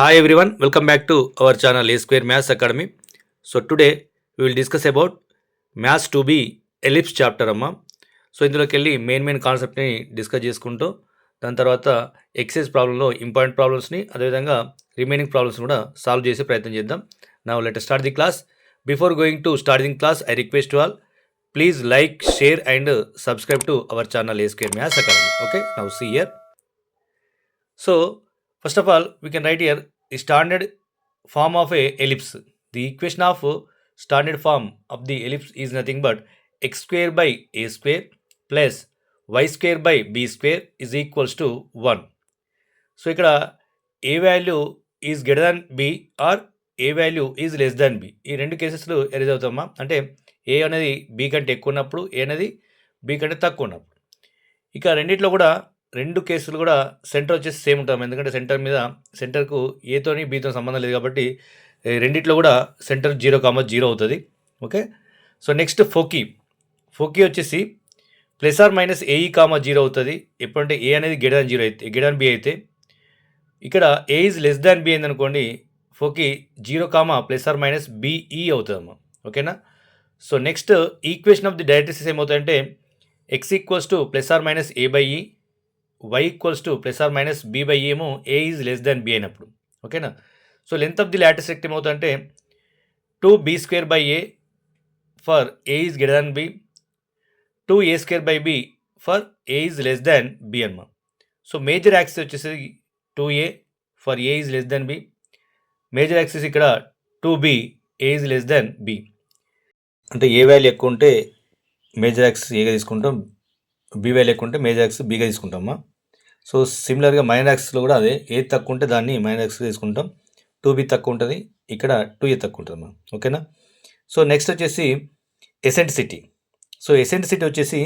Hi everyone, welcome back to our channel A Square Maths Academy. So today we will discuss about Maths 2B Ellipse chapter అమ్మ. So ఇందులోకి వెళ్ళి main కాన్సెప్ట్ని discuss చేసుకుంటూ దాని తర్వాత excise ప్రాబ్లంలో important ప్రాబ్లమ్స్ని అదేవిధంగా రిమైనింగ్ ప్రాబ్లమ్స్ కూడా సాల్వ్ చేసే ప్రయత్నం చేద్దాం. Now let start the class. Before going to start the class I request to all please like, share and subscribe to our channel A Square Maths Academy. Okay, now see here. So first of all, we can write here the standard form of a ellipse. The equation of standard form of the ellipse is nothing but x square by a square plus y square by b square is equals to 1. So ఇక్కడ A value is greater than B or A value is less than B, ఈ రెండు కేసెస్లో erase అవుతామా అంటే ఏ అనేది B కంటే ఎక్కువ ఉన్నప్పుడు, ఏ అనేది బి కంటే తక్కువ ఉన్నప్పుడు. ఇక రెండిట్లో కూడా రెండు కేసులు కూడా సెంటర్ వచ్చేసి సేమ్ ఉంటాం, ఎందుకంటే సెంటర్కు ఏతోని బీతో సంబంధం లేదు కాబట్టి రెండిట్లో కూడా సెంటర్ 0,0 అవుతుంది. ఓకే, సో నెక్స్ట్ ఫోకీ వచ్చేసి plus or minus a e comma 0 అవుతుంది ఎప్పుడంటే ఏ అనేది గ్రేటర్ దాన్ 0 అయితే, గ్రేటర్ దాన్ బి అయితే. ఇక్కడ A is less than B అయిందనుకోండి, foci 0, plus or minus BE అవుతుందమ్మా. ఓకేనా, so next equation of the directrices ఏమవుతుందంటే X equals to plus or minus A by E, y equals to plus or minus B by ఏమో A is less than B అయినప్పుడు. ఓకేనా, so length of the latus రెక్ట్ ఏమవుతుందంటే 2b² by A for A is greater than B, 2a² by B for a is less than b అన్నమాట. So major axis వచ్చేసి 2a for A is less than b, major axis ఇక్కడ 2b, a is less than b. అంటే a value ఎక్కువ ఉంటే major axis ఏగా తీసుకుంటాం, B value ఎక్కువ ఉంటే మేజర్ యాక్సిస్ బిగా తీసుకుంటామా. సో సిమిలర్గా మైనర్ యాక్సిస్లో కూడా అదే, ఏ తక్కువ ఉంటే దాన్ని మైనర్ యాక్సిస్ తీసుకుంటాం, 2b తక్కువ ఉంటుంది, ఇక్కడ 2a తక్కువ ఉంటుంది అమ్మా. ఓకేనా, సో నెక్స్ట్ వచ్చేసి ఎసెంట్రిసిటీ. సో ఎసెంట్రిసిటీ వచ్చేసి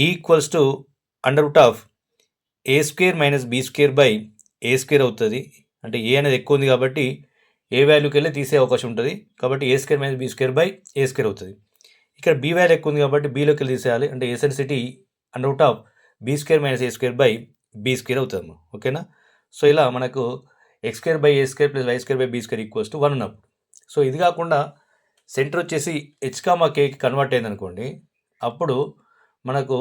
equals to under root of a² minus b² by a² అవుతుంది. అంటే ఏ అనేది ఎక్కువ ఉంది కాబట్టి ఏ వాల్యూకి వెళ్ళి తీసే అవకాశం ఉంటుంది, కాబట్టి a² minus b² by a² అవుతుంది. ఇక్కడ బి వాల్యూ ఎక్కువ ఉంది కాబట్టి బీలోకి వెళ్ళి తీసేయాలి, అంటే eccentricity under root of b² minus a² by b² అవుతుంది. ఓకేనా, సో ఇలా మనకు x² by a² plus y² by b² equals to 1 ఉన్నప్పుడు. సో ఇది కాకుండా సెంటర్ వచ్చేసి h,k కన్వర్ట్ అయింది అనుకోండి, అప్పుడు మనకు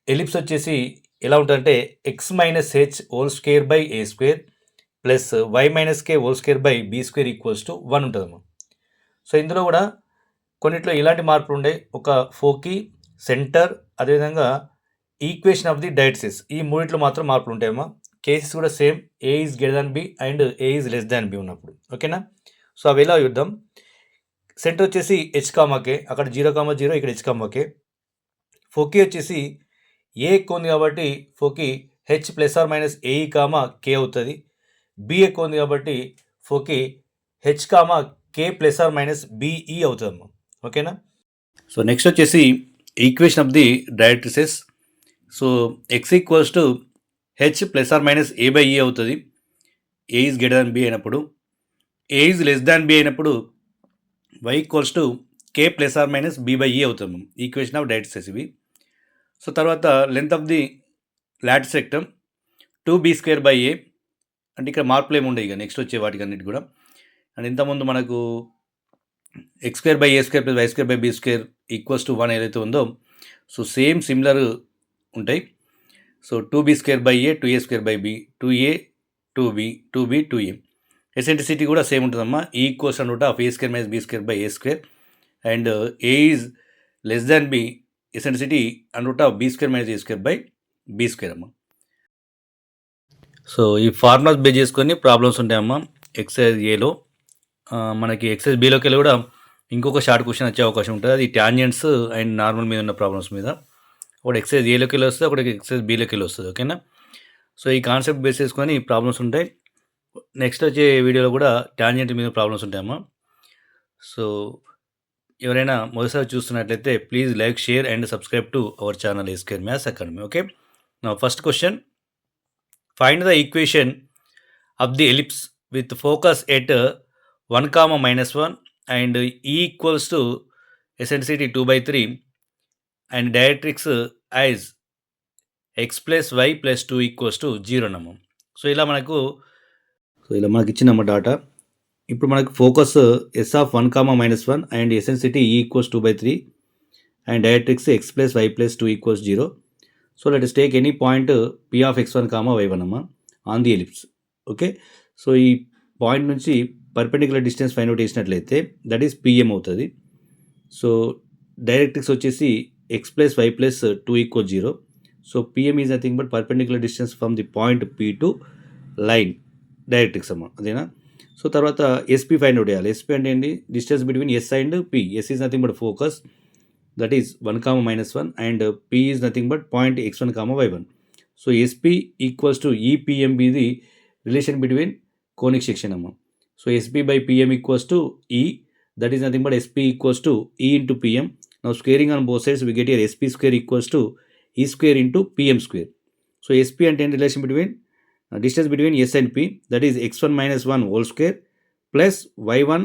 ఎలిప్స్ వచ్చేసి ఎలా ఉంటుందంటే x minus h whole square by a² plus y minus k whole square by b² equals to 1 ఉంటుందమ్మా. సో ఇందులో కూడా కొన్నిట్లో ఇలాంటి మార్పులు ఉండే, ఒక ఫోకీ, సెంటర్, అదేవిధంగా ఈక్వేషన్ ఆఫ్ ది డైరెక్ట్రిక్స్, ఈ మూడిట్లో మాత్రం మార్పులు ఉంటాయమ్మా. కేసెస్ కూడా same, a is greater than b and a is less than b ఉన్నప్పుడు. ఓకేనా, సో అవి ఎలా చూద్దాం. సెంటర్ వచ్చేసి h,k, అక్కడ 0,0, ఇక్కడ h,k. ఫోకీ వచ్చేసి ఏ ఎక్కువ ఉంది కాబట్టి foci h plus or minus a e k అవుతుంది, బి ఎక్కువ ఉంది కాబట్టి foci h k plus or minus BE అవుతుందమ్మా. ఓకేనా, సో నెక్స్ట్ వచ్చేసి equation of the directrices. So x equals to h plus or minus A by e అవుతుంది, a is greater than B అయినప్పుడు. A is less than B అయినప్పుడు y equals to k plus or minus B by e అవుతుంది, equation of directrices ఇవి. So తర్వాత length of the latus rectum 2b² by a, అంటే ఇక్కడ మార్పులు ఏమి ఉండవు ఇక నెక్స్ట్ వచ్చే వాటికి అన్నిటి కూడా. అండ్ ఇంతకుముందు మనకు x² by a² plus y² by b² equals to 1 ఏదైతే ఉందో, సో సేమ్ సిమిలర్ ఉంటాయి. So 2b² by a, 2a² by b, 2a 2b, 2b 2a. Eccentricity కూడా సేమ్ ఉంటుందమ్మా, equals and root of a² minus b² by a², and a is less than b, eccentricity and root of b² minus a² by b² అమ్మా. So ఈ formulas base చేసుకొని problems ఉంటాయమ్మా. Exercise ఏలో మనకి excise బిలోకి వెళ్ళి కూడా ఇంకొక షార్ట్ క్వశ్చన్ వచ్చే అవకాశం ఉంటుంది, అది ట్యాంజెంట్స్ అండ్ నార్మల్ మీద ఉన్న ప్రాబ్లమ్స్ మీద. ఒకటి ఎక్సైజ్ ఏలోకి వెళ్ళి వస్తుంది, ఒకటి ఎక్సైజ్ బిలోకి వెళ్ళి వస్తుంది. ఓకేనా, సో ఈ కాన్సెప్ట్ బేస్ చేసుకొని ప్రాబ్లమ్స్ ఉంటాయి. నెక్స్ట్ వచ్చే వీడియోలో కూడా ట్యాంజెంట్ మీద ప్రాబ్లమ్స్ ఉంటాయమ్మా. సో ఎవరైనా మొదటిసారి చూస్తున్నట్లయితే please like, share and subscribe to our channel A Square Maths Academy. Okay, నా first question, find the equation of the ellipse with focus at 1, and E equals to eccentricity 2/3 and directrix as x plus y plus 2 equals to 0 అన్నాము. So ఇలా మనకు so ఇలా మనకి ఇచ్చిందమ్మ data. ఇప్పుడు మనకి focuses of 1, -1 and eccentricity E equals 2/3 and directrix x + y + 2 equals 0. So let us take any point P of x1, y1 అమ్మ on the ellipse. Okay, so ఈ point నుంచి perpendicular distance find out చేసినట్లయితే that is PM అవుతుంది. So directrix వచ్చేసి x + y + 2 equals 0. So PM is nothing but perpendicular distance from the point P to line directrix అమ్మ, అదేనా. So తర్వాత SP find out చేయాలి. SP అంటే ఏంటి? Distance between S and P. S is nothing but focus, that is 1, -1 and P is nothing but point x1, y1. So SP equals to EPM be the relation between conic section amma. So SP by PM equals to E, that is nothing but SP equals to E into PM. Now squaring on both sides we get here SP square equals to E square into PM square. So SP and 10 relation between distance between S and P, that is x1 - 1 whole square plus y1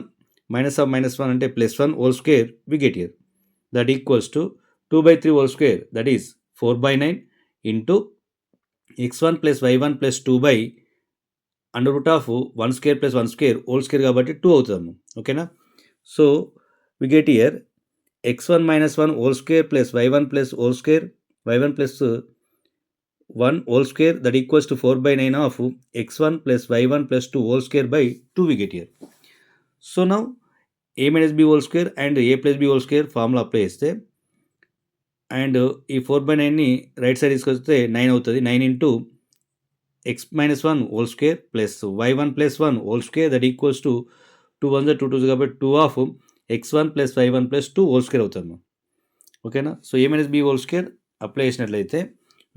minus of -1 ante +1 whole square we get here. That equals to 2/3 whole square, that is 4/9 into x1 plus y1 plus 2 by under root of 1 square plus 1 square whole square కాబట్టి 2 అవుతుంది. ఓకేనా. So we get here x1 - 1 whole square plus y1 plus whole square, y1 plus 1 whole square, that equals to 4/9 of x1 plus y1 plus 2 whole square by 2 we get here. So now a minus b whole square and a plus b whole square formula apply చేస్తే and ఈ 4/9ని right side తీసుకొస్తే 9 అవుతుంది. 9 into x - 1 whole square plus y1 plus 1 whole square, that equals to 2 1 2 2 కాబట్టి 2 of x1 plus y1 plus 2 whole square అవుతుంది. ఓకేనా. So a minus b whole square apply చేసినట్లయితే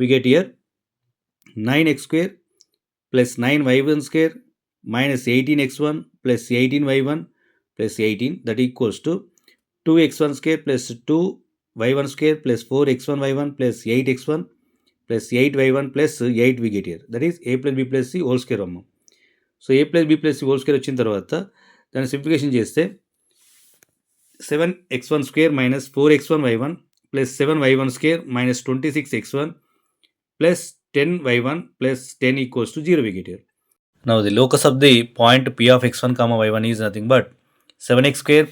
we get here 9x square plus 9y1 square minus 18x1 plus 18y1 plus 18, that equals to 2x1 square plus 2y1 square plus 4x1 y1 plus 8x1 plus 8y1 plus 8 we get here, that is a plus b plus c whole square అమ్మ. So a plus b plus c whole square వచ్చిన తర్వాత దాన్ని simplification చేస్తే 7x1 square minus 4x1 y1 plus 7y1 square minus 26x1 plus 10y1 plus 10 equals to 0 we get here. Now the locus of the point P of x1, y1 is nothing but 7x square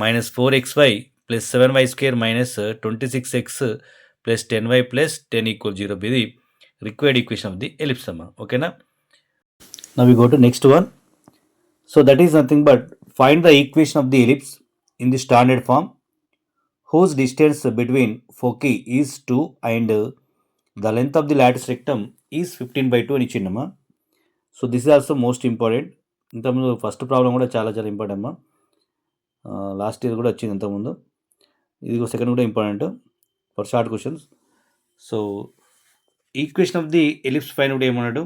minus 4xy plus 7y square minus 26x plus 10y plus 10 equals 0 be the required equation of the ellipse summa. Okay na? Now we go to next one. So that is nothing but find the equation of the ellipse in the standard form whose distance between foci is 2 and the length of the lattice rectum is 15/2 అని ఇచ్చిండమ్మా. So this is also most important. ఇంతకుముందు first problem కూడా చాలా important అమ్మా. Last year కూడా వచ్చింది ఇంతకుముందు. ఇది సెకండ్ కూడా important for short questions. So equation of the ellipse find out ఏమన్నాడు,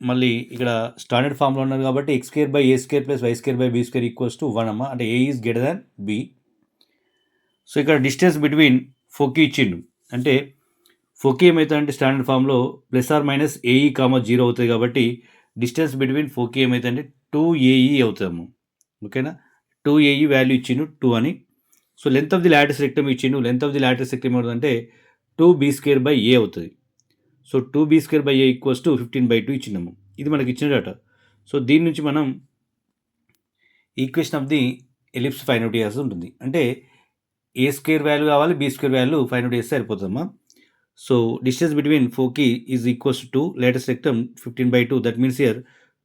మళ్ళీ ఇక్కడ స్టాండర్డ్ ఫామ్లో ఉన్నారు కాబట్టి x² / a² + y² / b² equals to 1 అమ్మ, అంటే a is greater than b. So ఇక్కడ డిస్టెన్స్ బిట్వీన్ ఫోకీ ఇచ్చిండు, అంటే ఫోకీ ఏమవుతుందంటే స్టాండర్డ్ ఫామ్లో ± AE, 0 అవుతుంది కాబట్టి డిస్టెన్స్ బిట్వీన్ ఫోకీ ఏమవుతుందంటే 2AE అవుతాము. ఓకేనా. 2AE వాల్యూ ఇచ్చిండు 2 అని. So length of the latus rectum ఇచ్చిండు. Length of the latus rectum ఏమవుతుందంటే 2b² / a అవుతుంది. So 2b² / a equals to 15/2 ఇచ్చినాము. ఇది మనకి ఇచ్చిన డేటా. సో దీని నుంచి మనం equation of the ellipse find out చేయాల్సి ఉంటుంది. అంటే a² వాల్యూ కావాలి, b² వాల్యూ ఫైండ్ అవుట్ చేస్తే సరిపోతుందమ్మా. So distance between foci is equals to 2, latus rectum 15/2, that means here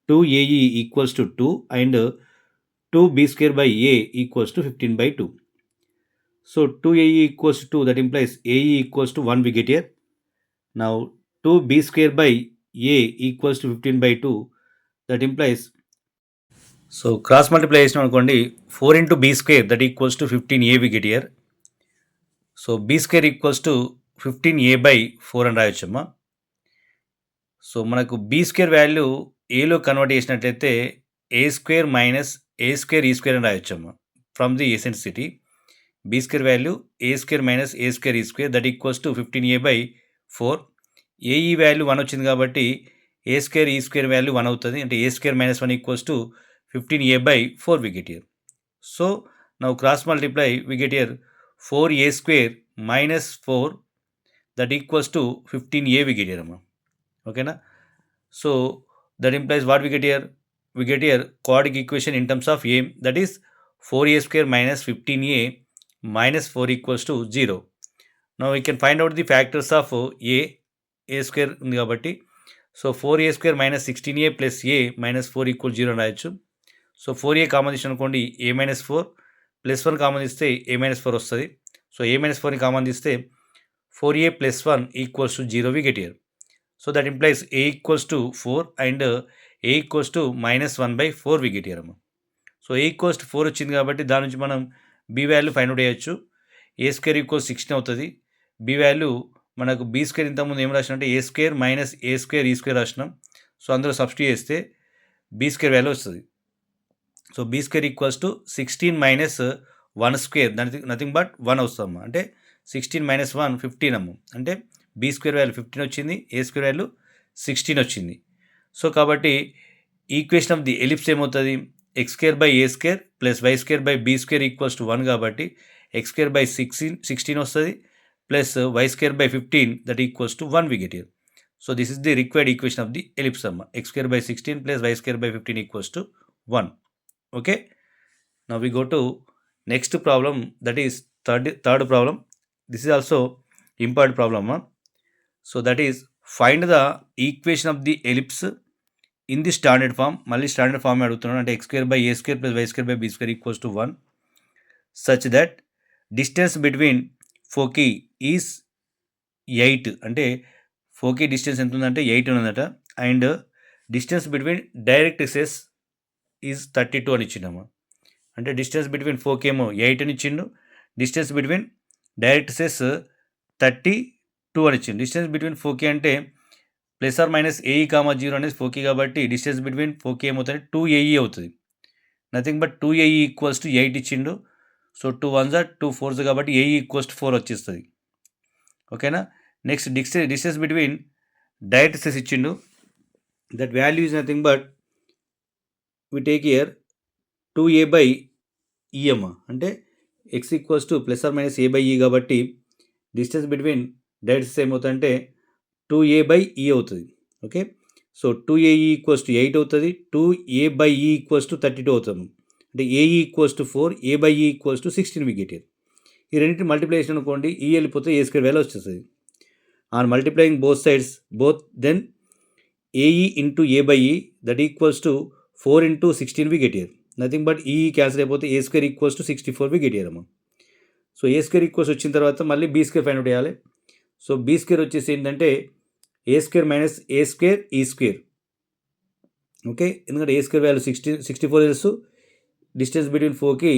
2AE equals to 2 and 2b² / a equals to 15/2. So 2AE equals to 2, that implies AE equals to 1 we get here. Now 2b² / a equals to 15/2, that implies, so cross multiply చేసినాం అనుకోండి 4 into b², that equals to 15a we get here. So b² equals to 15a/4 అని రాయొచ్చమ్మా. So మనకు b² value ఏలో convert చేసినట్లయితే a² - a² e² అని రాయొచ్చమ్మా from the eccentricity. b² value a² - a² e², that equals to 15a/4. AE value 1 వచ్చింది కాబట్టి a² e² value 1 అవుతుంది, అంటే a² - 1 equals to 15a/4 we get here. So now cross multiply we get here 4a² - 4, that equals to 15a we get here అమ్మా. ఓకేనా. So That implies what we get here? We get here quadratic equation in terms of a, that is 4a square minus 15a minus 4 equals to 0. Now we can find out the factors of a square ఉంది కాబట్టి so 4a square minus 16a plus a minus 4 equals 0 అని రాయొచ్చు. So 4a common తీసి అనుకోండి a minus 4 plus 1 common తీస్తే a minus 4 వస్తుంది. So a minus 4ని common తీస్తే 4a plus 1 equals to 0 we get here. So that implies a equals to 4 and a equals to minus 1 by 4 we get here. So a equals to 4 వచ్చింది కాబట్టి దాని నుంచి మనం b value find out చేయొచ్చు. a square equals 16 అవుతుంది. b value మనకు b square ఇంతకుముందు ఏం రాసినా అంటే a square minus a square e square రాసినాం. So అందులో సబ్స్టిట్యూట్ చేస్తే b స్క్వేర్ వాల్యూ వస్తుంది. So b square equals to 16 minus 1 square nothing but 1 వస్తాము. అంటే 16 మైనస్ 1 15 అమ్ము. అంటే b స్క్వేర్ వాల్యూ 15 వచ్చింది, a స్క్వేర్ వాల్యూ 16 వచ్చింది. సో కాబట్టి ఈక్వేషన్ ఆఫ్ ది ఎలిప్స్ ఏమవుతుంది? X square by a square plus y square by b square equals to 1 కాబట్టి x square by 16 వస్తుంది plus y square by 15 that equals to 1 we get here. So this is the required equation of the ellipse అమ్మ. X square by 16 plus y square by 15 equals to 1. Okay, now we go to next problem, that is third problem. This is also important problem అమ్మ. So that is find the equation of the ellipse in the standard form. మళ్ళీ standard form అడుగుతున్నాను. అంటే x square by a square plus y square by b square equals to 1 such that distance between foci is 8. అంటే foci distance ఎంత ఉందంటే 8 ఉందట. And distance between directrices is 32 అని ఇచ్చిండమ్మా. అంటే distance between ఫోకీ ఏమో 8 అని ఇచ్చిండు, డిస్టెన్స్ బిట్వీన్ డైరెక్ట్ ఎక్సెస్ 32 అని ఇచ్చిండు. డిస్టెన్స్ బిట్వీన్ ఫోకీ అంటే plus or minus a e comma 0 అనేది ఫోకీ కాబట్టి డిస్టెన్స్ బిట్వీన్ ఫోకీ ఏమవుతుంది? 2AE అవుతుంది. Nothing but 2AE equals to 8 ఇచ్చిండు. సో 2 1s are 2 4s కాబట్టి AE ఈక్వల్స్ టు 4 వచ్చేస్తుంది. ఓకేనా. Next distance between directrices ఇచ్చిండు. That value is nothing but we take here 2a by e అమ్మ. అంటే x equals to plus or minus A by e కాబట్టి distance between direct excess ఏమవుతుందంటే 2a by e అవుతుంది. Okay, so 2AE equals to 8 అవుతుంది, 2a by e equals to 32 అవుతుంది. అంటే AE equals to 4, a by e equals to 16 we get here. ఈ రెండింటి multiplication అనుకోండి, e వెళ్ళిపోతే ఏ స్క్వేర్ వాల్యూ వచ్చేస్తుంది. On multiplying both sides then AE into a by e that equals to 4 into 16 we get here. Nothing but e cancel అయిపోతే a square equals to 64 we get here అమ్మ. So a square equals వచ్చిన తర్వాత మళ్ళీ b square find out చేయాలి. So b square వచ్చేసి ఏంటంటే ఏ square minus a square e square. Okay, ఎందుకంటే ఏ square value 64 తెలుసు, డిస్టెన్స్ బిట్వీన్ 4కి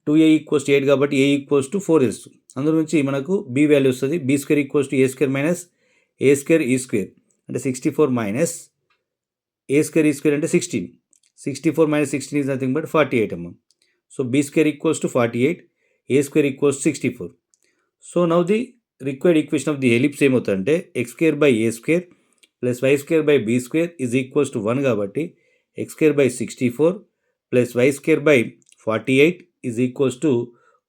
2a ఈక్వల్స్ టు 8 కాబట్టి ఏ ఈక్వల్స్ టు 4 తెలుసు. అందులో నుంచి మనకు బీ వాల్యూ వస్తుంది. B square equals to a square minus a square e square. అంటే 64 minus a square e square అంటే 16. 64 మైనస్ 16 ఈజ్ నథింగ్ బట్ 48 అమ్మ. So b square equals to 48, a square equals 64. So now the required equation of the ellipse ఏమవుతుందంటే x square by a square plus y square by b square is equals to 1 కాబట్టి x square by 64 plus y square by 48 is equals to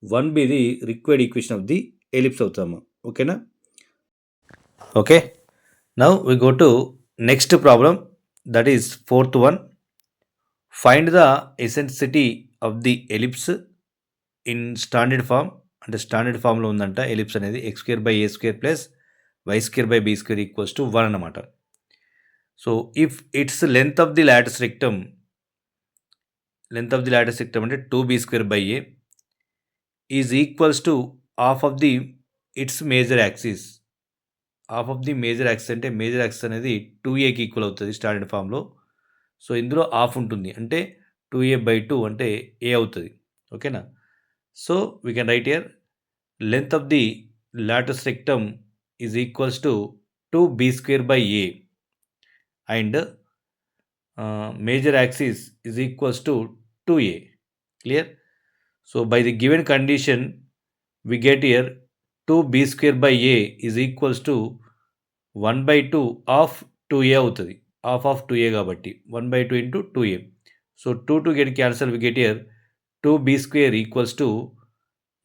1 be the required equation of the ellipse అవుతాము. ఓకేనా. Okay, now we go to next problem, that is fourth one. Find the eccentricity of the ellipse in standard form. అంటే standard ఫామ్లో ఉందంట ellipse అనేది x square by a square plus y square by b square equals to 1 అన్నమాట. So if its length of the latus rectum అంటే 2b square by a is equals to half of the its major axis. Half of the major axis అంటే major axis అనేది 2aకి equal అవుతుంది standard ఫామ్లో. సో ఇందులో half ఉంటుంది అంటే 2a బై 2 అంటే a అవుతుంది. ఓకేనా. So we can write here length of the latus rectum is equals to 2b square by a and major axis is equals to 2a. Clear? So by the given condition we get here 2b square by a is equals to 1 by 2 of 2a అవుతుంది. half of 2a కాబట్టి 1 by 2 into 2a. So 2 get cancel, we get here 2b square equals to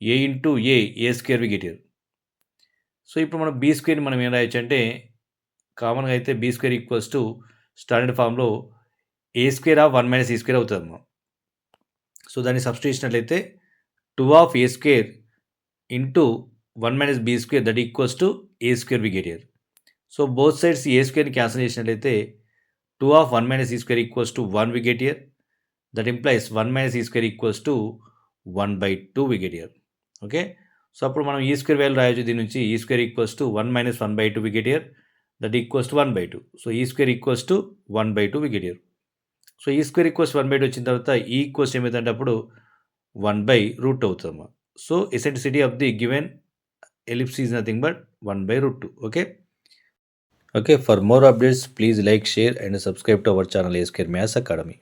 a into a square we get here. So ఇప్పుడు మనం be స్క్వేర్ని మనం ఏం రాయొచ్చు అంటే కామన్గా అయితే b square equals to standard ఫామ్‌లో a square of 1 minus e square అవుతుందమ్మా. సో దాన్ని సబ్స్టిట్యూట్ చేసినట్లయితే 2 of a square into 1 minus b square that equals to a square we get here. So both sides a స్క్వేర్ని cancel చేసినట్లయితే 2 of 1 minus e square equals to 1 we get here. That implies 1 minus e square equals to 1/2 we get here. Okay. So అప్పుడు మనం e square value రాయొచ్చు దీని నుంచి. E square equals to 1 minus 1/2 we get here. That equals to 1/2. So e square equals to 1/2 we get here. So e square equals 1/2 వచ్చిన తర్వాత e equals ఏమైందంటే అప్పుడు 1/√2 అవుతుందమ్మా. So eccentricity of the given ellipse is nothing but 1/√2. Okay. Okay. For more updates, please like, share, and subscribe to our channel A Square Maths Academy.